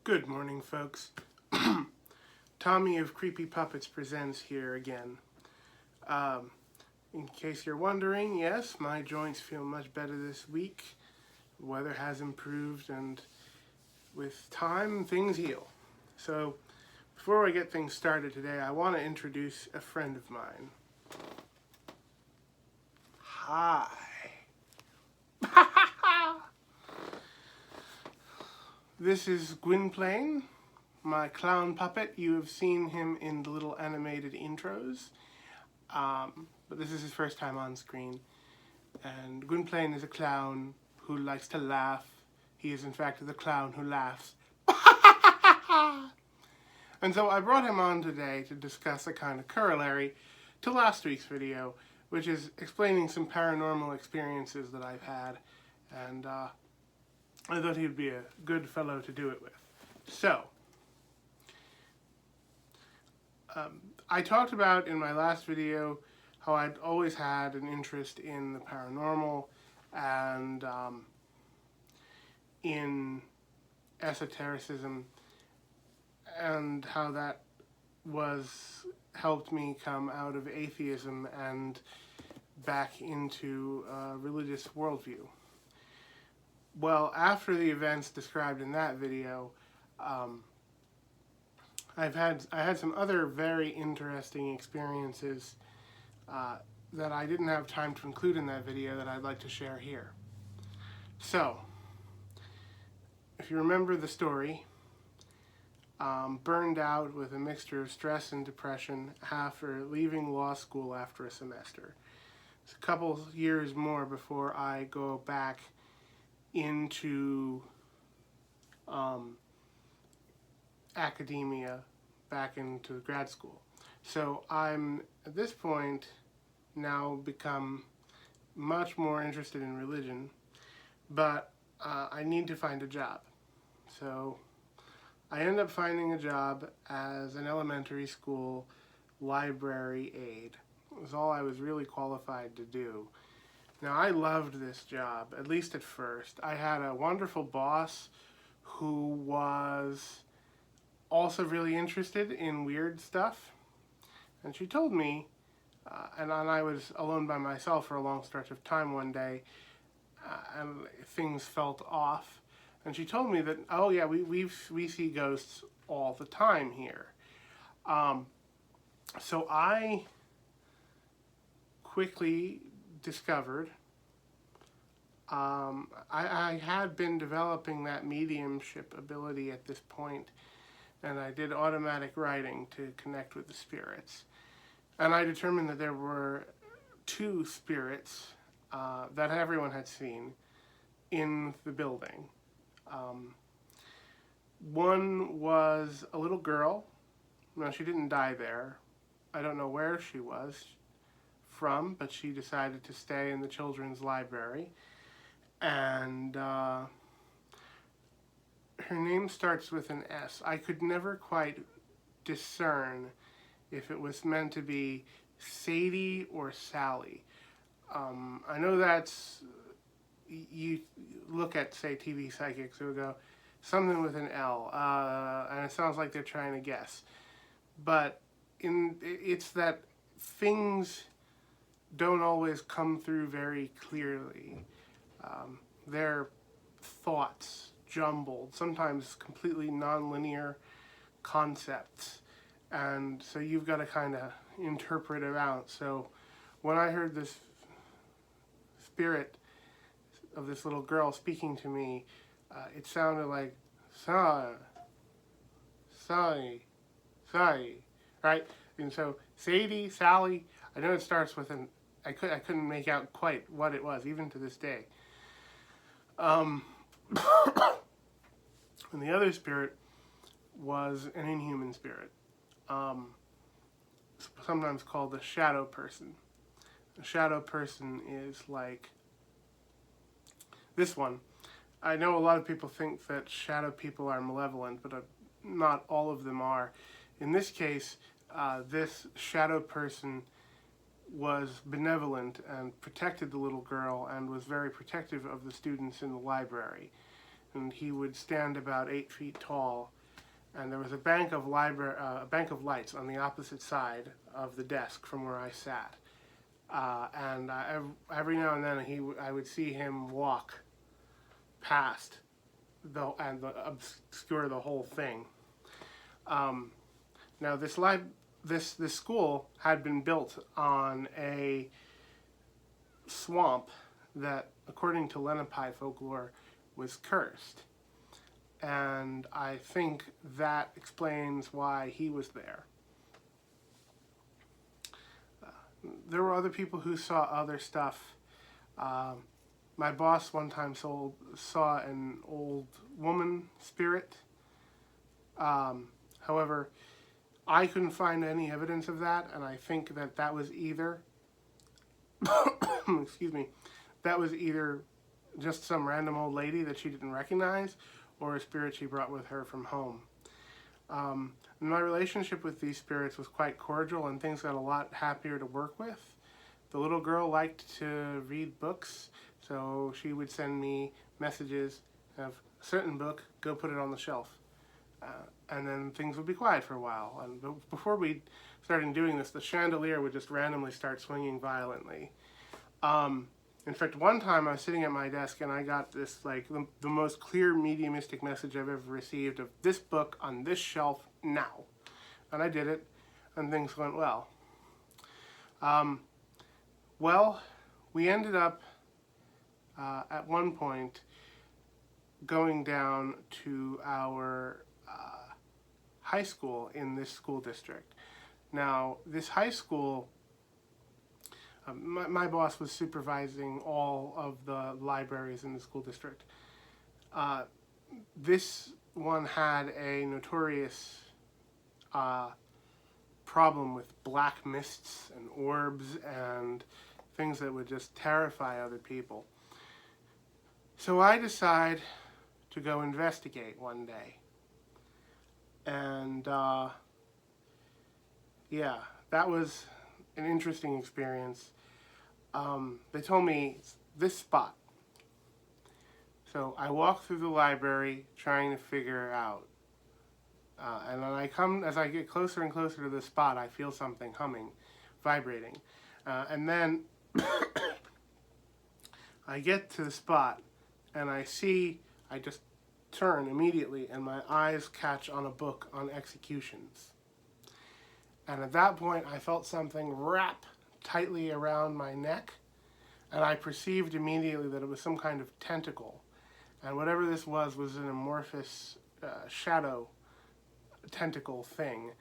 Good morning, folks. Tommy of Creepy Puppets presents here again. In case you're wondering, yes, my joints feel much better this week. The weather has improved, and with time, things heal. So, before I get things started today, I want to introduce a friend of mine. Hi. This is Gwynplaine, my clown puppet. You have seen him in the little animated intros, but this is his first time on screen. And Gwynplaine is a clown who likes to laugh. He is, in fact, the clown who laughs. And so I brought him on today to discuss a kind of corollary to last week's video, which is explaining some paranormal experiences that I've had. And I thought he'd be a good fellow to do it with. So, I talked about in my last video how I'd always had an interest in the paranormal and in esotericism, and how that helped me come out of atheism and back into a religious worldview. Well, after the events described in that video, I had some other very interesting experiences that I didn't have time to include in that video that I'd like to share here. So, if you remember the story, burned out with a mixture of stress and depression after leaving law school after a semester. It's a couple years more before I go back into academia, back into grad school. So I'm, at this point, now become much more interested in religion, but I need to find a job. So I end up finding a job as an elementary school library aide. It was all I was really qualified to do. Now, I loved this job, at least at first. I had a wonderful boss who was also really interested in weird stuff. And she told me, and I was alone by myself for a long stretch of time one day, and things felt off. And she told me that, oh yeah, we see ghosts all the time here. So I quickly discovered I had been developing that mediumship ability at this point, and I did automatic writing to connect with the spirits. And I determined that there were two spirits that everyone had seen in the building. One was a little girl. Now, she didn't die there. I don't know where she was from, but she decided to stay in the children's library. And her name starts with an S. I could never quite discern if it was meant to be Sadie or Sally. I know that's, you look at, say, TV psychics who go, something with an L, and it sounds like they're trying to guess. But it's that things don't always come through very clearly. Their thoughts jumbled, sometimes completely non-linear concepts, and so you've got to kind of interpret it out. So when I heard this spirit of this little girl speaking to me, it sounded like sorry, right? And so Sadie, Sally, I know it starts with an, I couldn't make out quite what it was, even to this day. And the other spirit was an inhuman spirit, sometimes called a shadow person. A shadow person is like this one. I know a lot of people think that shadow people are malevolent, but not all of them are. In this case, this shadow person was benevolent and protected the little girl and was very protective of the students in the library. and he would stand about 8 feet tall. And there was a bank of lights on the opposite side of the desk from where I sat. And every now and then I would see him walk past and obscure the whole thing. Now this school had been built on a swamp that, according to Lenape folklore, was cursed. And I think that explains why he was there. There were other people who saw other stuff. My boss one time saw an old woman spirit. However, I couldn't find any evidence of that, and I think that was either excuse me, that was either just some random old lady that she didn't recognize, or a spirit she brought with her from home. My relationship with these spirits was quite cordial, and things got a lot happier to work with. The little girl liked to read books, so she would send me messages of a certain book, go put it on the shelf. And then things would be quiet for a while. And before we started doing this, the chandelier would just randomly start swinging violently. In fact, one time I was sitting at my desk and I got this, like, the most clear mediumistic message I've ever received of this book on this shelf now. And I did it, and things went well. Well, we ended up, at one point, going down to our high school in this school district. Now, this high school, my boss was supervising all of the libraries in the school district. This one had a notorious problem with black mists and orbs and things that would just terrify other people. So I decide to go investigate one day. And yeah, that was an interesting experience. They told me this spot. So I walk through the library trying to figure out. And then as I get closer and closer to the spot, I feel something humming, vibrating. And then I get to the spot and I just turn immediately and my eyes catch on a book on executions. And at that point, I felt something wrap tightly around my neck, and I perceived immediately that it was some kind of tentacle. And whatever this was an amorphous shadow tentacle thing.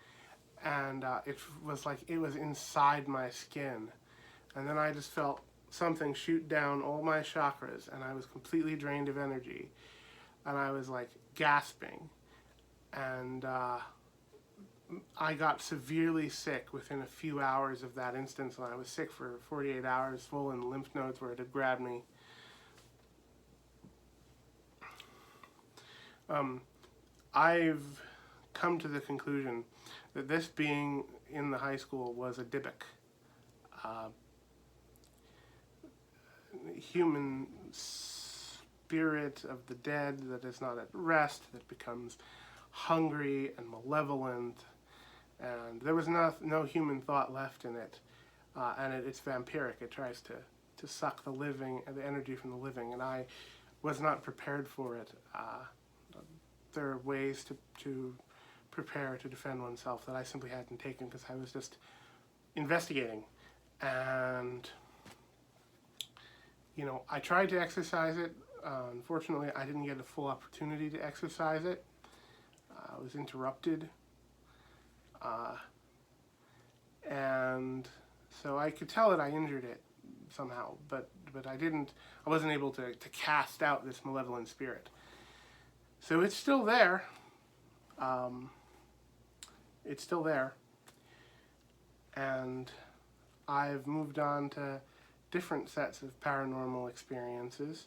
And it was like it was inside my skin. And then I just felt something shoot down all my chakras, and I was completely drained of energy. And I was like gasping. And I got severely sick within a few hours of that instance, and I was sick for 48 hours, swollen lymph nodes where it had grabbed me. I've come to the conclusion that this being in the high school was a Dybbuk. Human spirit of the dead that is not at rest, that becomes hungry and malevolent, and there was no human thought left in it, and it's vampiric. It tries to suck the energy from the living, and I was not prepared for it. There are ways to prepare to defend oneself that I simply hadn't taken because I was just investigating. And I tried to exercise it. Unfortunately, I didn't get a full opportunity to exercise it. I was interrupted. And so I could tell that I injured it somehow, but I wasn't able to cast out this malevolent spirit. So it's still there. It's still there. And I've moved on to different sets of paranormal experiences.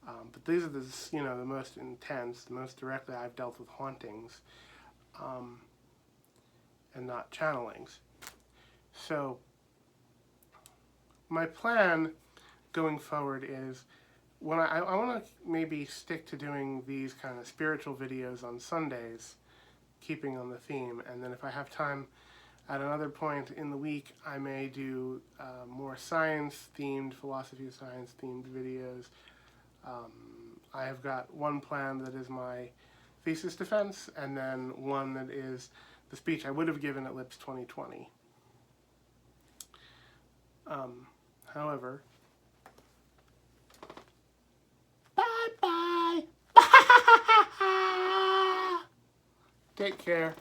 But these are the most intense, the most directly I've dealt with hauntings, and not channelings. So my plan going forward is when I want to maybe stick to doing these kind of spiritual videos on Sundays, keeping on the theme, and then if I have time at another point in the week, I may do more science-themed, philosophy of science-themed videos. I have got one plan that is my thesis defense, and then one that is the speech I would have given at LIPS 2020. However, bye-bye. Take care.